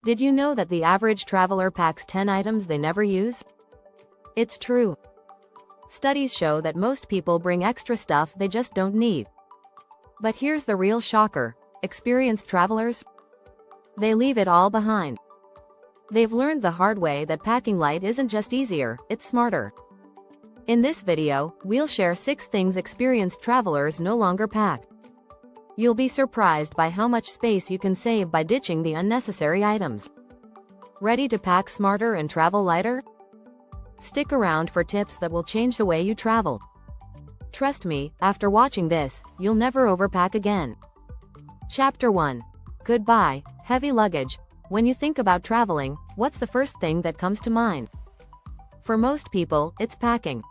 Did you know that the average traveler packs 10 items they never use? It's true. Studies show that most people bring extra stuff they just don't need. But here's the real shocker. Experienced travelers? They leave it all behind. They've learned the hard way that packing light isn't just easier, it's smarter. In this video, we'll share 6 things experienced travelers no longer pack. You'll be surprised by how much space you can save by ditching the unnecessary items. Ready to pack smarter and travel lighter? Stick around for tips that will change the way you travel. Trust me, after watching this, you'll never overpack again. Chapter 1. Goodbye, heavy luggage. When you think about traveling, what's the first thing that comes to mind? For most people, it's packing.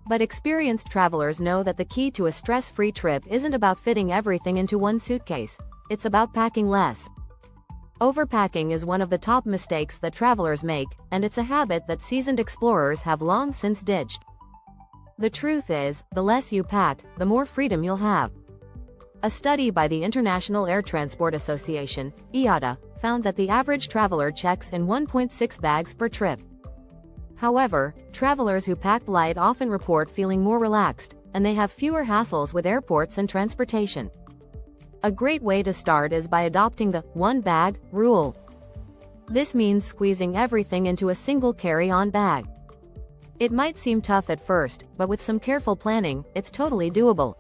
But experienced travelers know that the key to a stress-free trip isn't about fitting everything into one suitcase. It's about packing less. Overpacking is one of the top mistakes that travelers make, and it's a habit that seasoned explorers have long since ditched. The truth is, the less you pack, the more freedom you'll have. A study by the International Air Transport Association, IATA, found that the average traveler checks in 1.6 bags per trip. However, travelers who pack light often report feeling more relaxed, and they have fewer hassles with airports and transportation. A great way to start is by adopting the one-bag rule. This means squeezing everything into a single carry-on bag. It might seem tough at first, but with some careful planning, it's totally doable.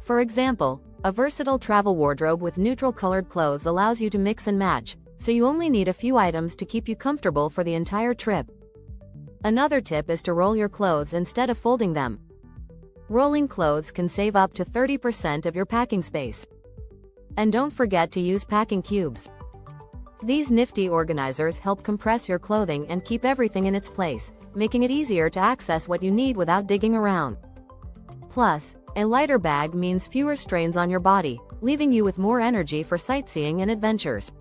For example, a versatile travel wardrobe with neutral-colored clothes allows you to mix and match, so you only need a few items to keep you comfortable for the entire trip. Another tip is to roll your clothes instead of folding them. Rolling clothes can save up to 30% of your packing space. And don't forget to use packing cubes. These nifty organizers help compress your clothing and keep everything in its place, making it easier to access what you need without digging around. Plus, a lighter bag means fewer strains on your body, leaving you with more energy for sightseeing and adventures.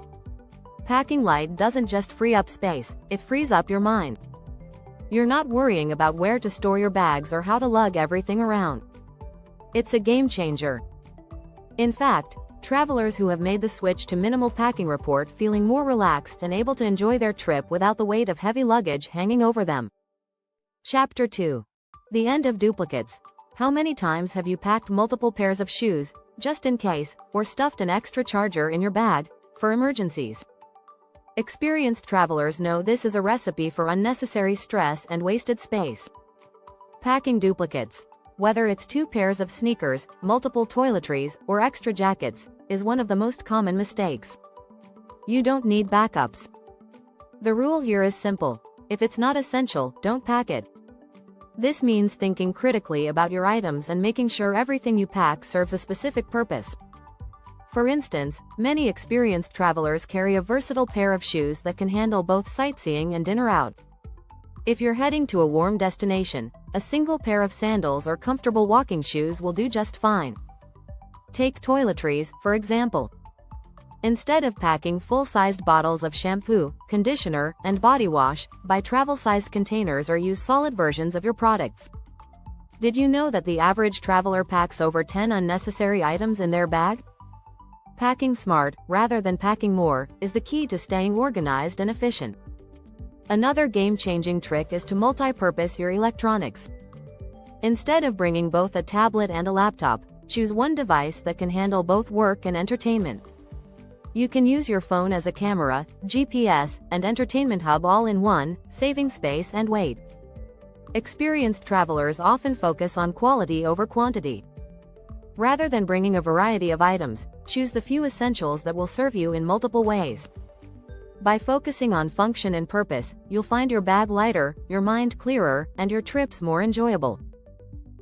Packing light doesn't just free up space, it frees up your mind. You're not worrying about where to store your bags or how to lug everything around. It's a game changer. In fact, travelers who have made the switch to minimal packing report feeling more relaxed and able to enjoy their trip without the weight of heavy luggage hanging over them. Chapter 2. The end of duplicates. How many times have you packed multiple pairs of shoes, just in case, or stuffed an extra charger in your bag, for emergencies? Experienced travelers know this is a recipe for unnecessary stress and wasted space. Packing duplicates, whether it's 2 pairs of sneakers, multiple toiletries, or extra jackets, is one of the most common mistakes. You don't need backups. The rule here is simple. If it's not essential, don't pack it. This means thinking critically about your items and making sure everything you pack serves a specific purpose. For instance, many experienced travelers carry a versatile pair of shoes that can handle both sightseeing and dinner out. If you're heading to a warm destination, a single pair of sandals or comfortable walking shoes will do just fine. Take toiletries, for example. Instead of packing full-sized bottles of shampoo, conditioner, and body wash, buy travel-sized containers or use solid versions of your products. Did you know that the average traveler packs over 10 unnecessary items in their bag? Packing smart, rather than packing more, is the key to staying organized and efficient. Another game-changing trick is to multi-purpose your electronics. Instead of bringing both a tablet and a laptop, choose one device that can handle both work and entertainment. You can use your phone as a camera, GPS, and entertainment hub all in one, saving space and weight. Experienced travelers often focus on quality over quantity. Rather than bringing a variety of items, choose the few essentials that will serve you in multiple ways. By focusing on function and purpose, you'll find your bag lighter, your mind clearer, and your trips more enjoyable.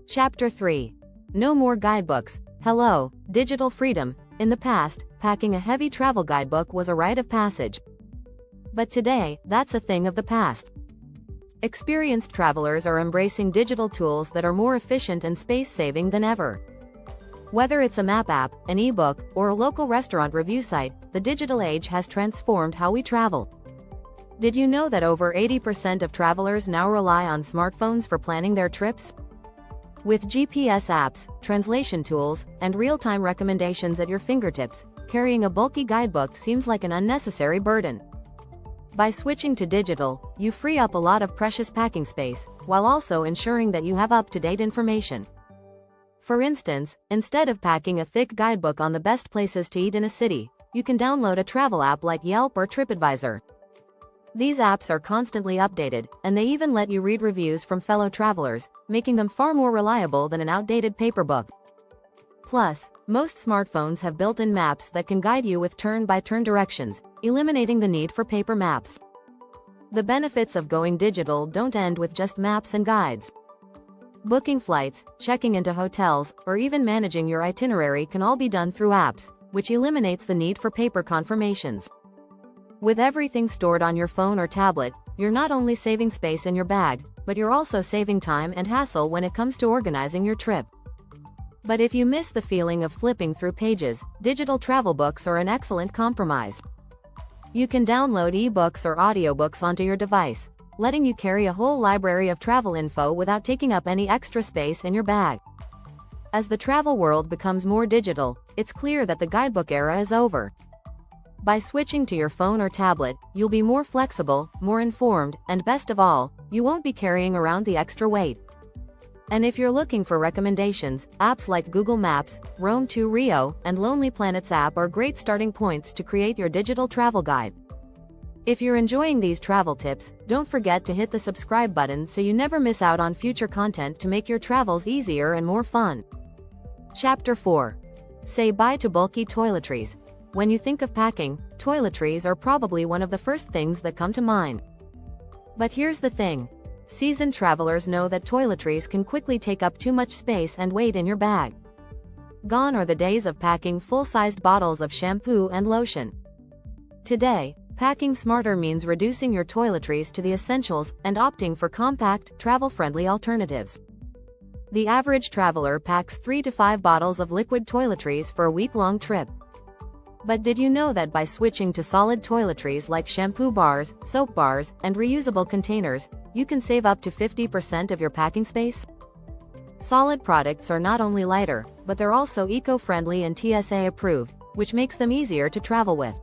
Chapter 3. No more guidebooks. Hello, digital freedom. In the past, packing a heavy travel guidebook was a rite of passage. But today, that's a thing of the past. Experienced travelers are embracing digital tools that are more efficient and space-saving than ever. Whether it's a map app, an ebook, or a local restaurant review site, the digital age has transformed how we travel. Did you know that over 80% of travelers now rely on smartphones for planning their trips? With GPS apps, translation tools, and real-time recommendations at your fingertips, carrying a bulky guidebook seems like an unnecessary burden. By switching to digital, you free up a lot of precious packing space, while also ensuring that you have up-to-date information. For instance, instead of packing a thick guidebook on the best places to eat in a city, you can download a travel app like Yelp or TripAdvisor. These apps are constantly updated, and they even let you read reviews from fellow travelers, making them far more reliable than an outdated paper book. Plus, most smartphones have built-in maps that can guide you with turn-by-turn directions, eliminating the need for paper maps. The benefits of going digital don't end with just maps and guides. Booking flights, checking into hotels, or even managing your itinerary can all be done through apps, which eliminates the need for paper confirmations. With everything stored on your phone or tablet, you're not only saving space in your bag, but you're also saving time and hassle when it comes to organizing your trip. But if you miss the feeling of flipping through pages, digital travel books are an excellent compromise. You can download ebooks or audiobooks onto your device, letting you carry a whole library of travel info without taking up any extra space in your bag. As the travel world becomes more digital, it's clear that the guidebook era is over. By switching to your phone or tablet, you'll be more flexible, more informed, and best of all, you won't be carrying around the extra weight. And if you're looking for recommendations, apps like Google Maps, Rome to Rio, and Lonely Planets app are great starting points to create your digital travel guide. If you're enjoying these travel tips, don't forget to hit the subscribe button so you never miss out on future content to make your travels easier and more fun. Chapter 4. Say bye to bulky toiletries. When you think of packing, toiletries are probably one of the first things that come to mind. But here's the thing. Seasoned travelers know that toiletries can quickly take up too much space and weight in your bag. Gone are the days of packing full-sized bottles of shampoo and lotion. Today, packing smarter means reducing your toiletries to the essentials and opting for compact, travel-friendly alternatives. The average traveler packs 3 to 5 bottles of liquid toiletries for a week-long trip. But did you know that by switching to solid toiletries like shampoo bars, soap bars, and reusable containers, you can save up to 50% of your packing space? Solid products are not only lighter, but they're also eco-friendly and TSA approved, which makes them easier to travel with.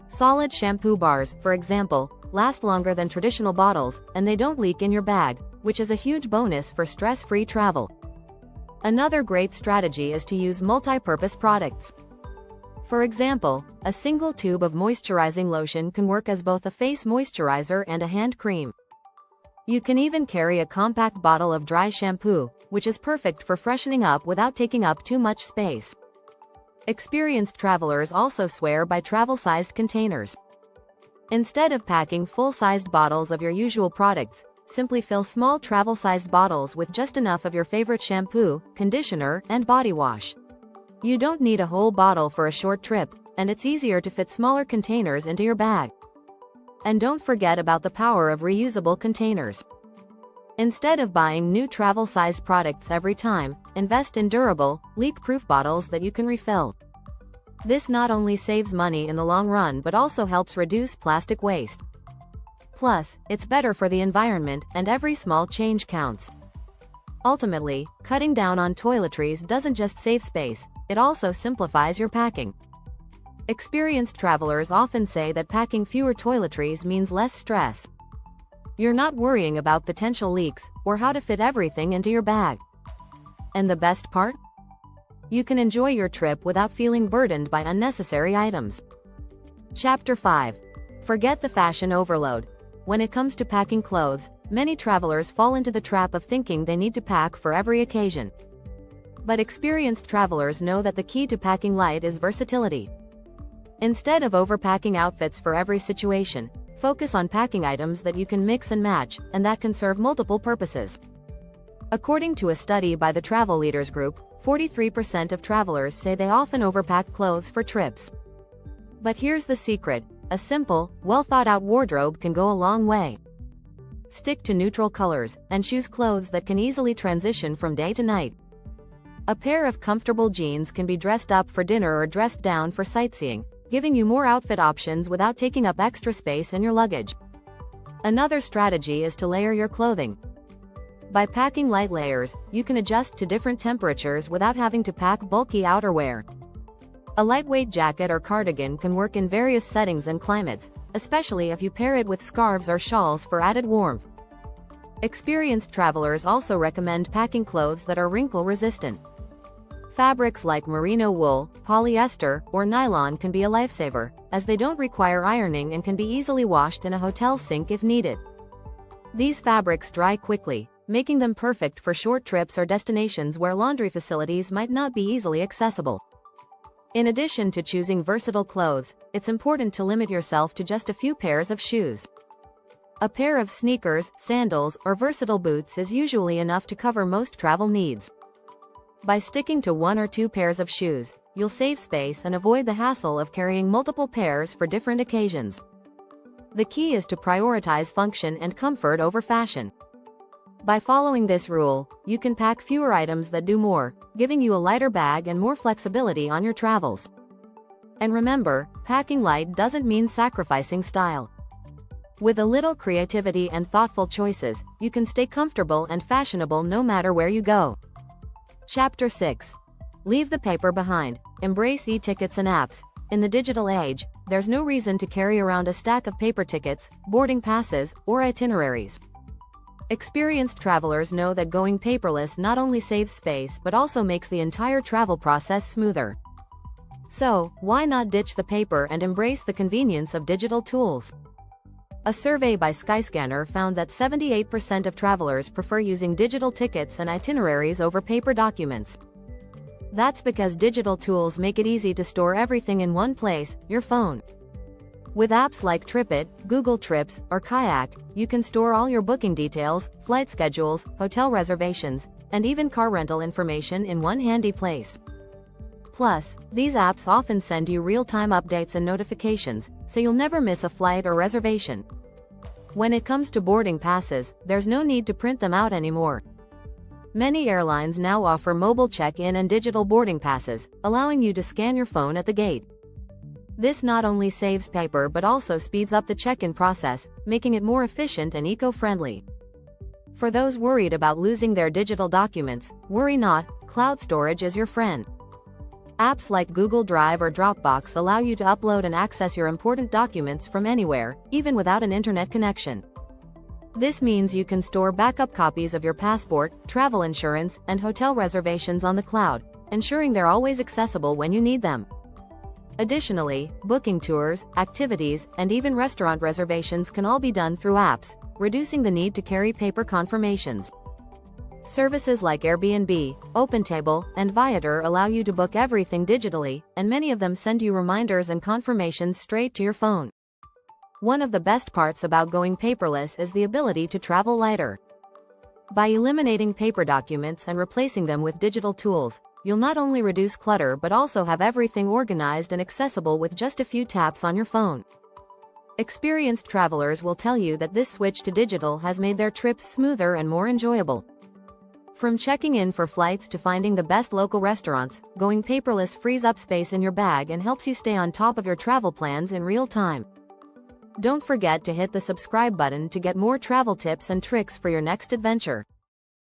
Solid shampoo bars, for example, last longer than traditional bottles, and they don't leak in your bag, which is a huge bonus for stress-free travel. Another great strategy is to use multi-purpose products. For example, a single tube of moisturizing lotion can work as both a face moisturizer and a hand cream. You can even carry a compact bottle of dry shampoo, which is perfect for freshening up without taking up too much space. Experienced travelers also swear by travel-sized containers. Instead of packing full-sized bottles of your usual products, simply fill small travel-sized bottles with just enough of your favorite shampoo, conditioner, and body wash. You don't need a whole bottle for a short trip, and it's easier to fit smaller containers into your bag. And don't forget about the power of reusable containers. Instead of buying new travel-sized products every time, invest in durable, leak-proof bottles that you can refill. This not only saves money in the long run but also helps reduce plastic waste. Plus, it's better for the environment, and every small change counts. Ultimately, cutting down on toiletries doesn't just save space, it also simplifies your packing. Experienced travelers often say that packing fewer toiletries means less stress. You're not worrying about potential leaks or how to fit everything into your bag. And the best part? You can enjoy your trip without feeling burdened by unnecessary items. Chapter 5. Forget the fashion overload. When it comes to packing clothes, many travelers fall into the trap of thinking they need to pack for every occasion. But experienced travelers know that the key to packing light is versatility. Instead of overpacking outfits for every situation, focus on packing items that you can mix and match, and that can serve multiple purposes. According to a study by the Travel Leaders Group, 43% of travelers say they often overpack clothes for trips. But here's the secret: a simple, well-thought-out wardrobe can go a long way. Stick to neutral colors, and choose clothes that can easily transition from day to night. A pair of comfortable jeans can be dressed up for dinner or dressed down for sightseeing, giving you more outfit options without taking up extra space in your luggage. Another strategy is to layer your clothing. By packing light layers, you can adjust to different temperatures without having to pack bulky outerwear. A lightweight jacket or cardigan can work in various settings and climates, especially if you pair it with scarves or shawls for added warmth. Experienced travelers also recommend packing clothes that are wrinkle-resistant. Fabrics like merino wool, polyester, or nylon can be a lifesaver, as they don't require ironing and can be easily washed in a hotel sink if needed. These fabrics dry quickly, making them perfect for short trips or destinations where laundry facilities might not be easily accessible. In addition to choosing versatile clothes, it's important to limit yourself to just a few pairs of shoes. A pair of sneakers, sandals, or versatile boots is usually enough to cover most travel needs. By sticking to 1 or 2 pairs of shoes, you'll save space and avoid the hassle of carrying multiple pairs for different occasions. The key is to prioritize function and comfort over fashion. By following this rule, you can pack fewer items that do more, giving you a lighter bag and more flexibility on your travels. And remember, packing light doesn't mean sacrificing style. With a little creativity and thoughtful choices, you can stay comfortable and fashionable no matter where you go. Chapter 6. Leave the paper behind. Embrace e-tickets and apps. In the digital age, there's no reason to carry around a stack of paper tickets, boarding passes, or itineraries. Experienced travelers know that going paperless not only saves space but also makes the entire travel process smoother. So, why not ditch the paper and embrace the convenience of digital tools? A survey by Skyscanner found that 78% of travelers prefer using digital tickets and itineraries over paper documents. That's because digital tools make it easy to store everything in one place, your phone. With apps like TripIt, Google Trips, or Kayak, you can store all your booking details, flight schedules, hotel reservations, and even car rental information in one handy place. Plus, these apps often send you real-time updates and notifications, so you'll never miss a flight or reservation. When it comes to boarding passes, there's no need to print them out anymore. Many airlines now offer mobile check-in and digital boarding passes, allowing you to scan your phone at the gate. This not only saves paper but also speeds up the check-in process, making it more efficient and eco-friendly. For those worried about losing their digital documents, worry not, cloud storage is your friend. Apps like Google Drive or Dropbox allow you to upload and access your important documents from anywhere, even without an internet connection. This means you can store backup copies of your passport, travel insurance, and hotel reservations on the cloud, ensuring they're always accessible when you need them. Additionally, booking tours, activities, and even restaurant reservations can all be done through apps, reducing the need to carry paper confirmations. Services like Airbnb, OpenTable, and Viator allow you to book everything digitally, and many of them send you reminders and confirmations straight to your phone. One of the best parts about going paperless is the ability to travel lighter. By eliminating paper documents and replacing them with digital tools, you'll not only reduce clutter but also have everything organized and accessible with just a few taps on your phone. Experienced travelers will tell you that this switch to digital has made their trips smoother and more enjoyable. From checking in for flights to finding the best local restaurants, going paperless frees up space in your bag and helps you stay on top of your travel plans in real time. Don't forget to hit the subscribe button to get more travel tips and tricks for your next adventure.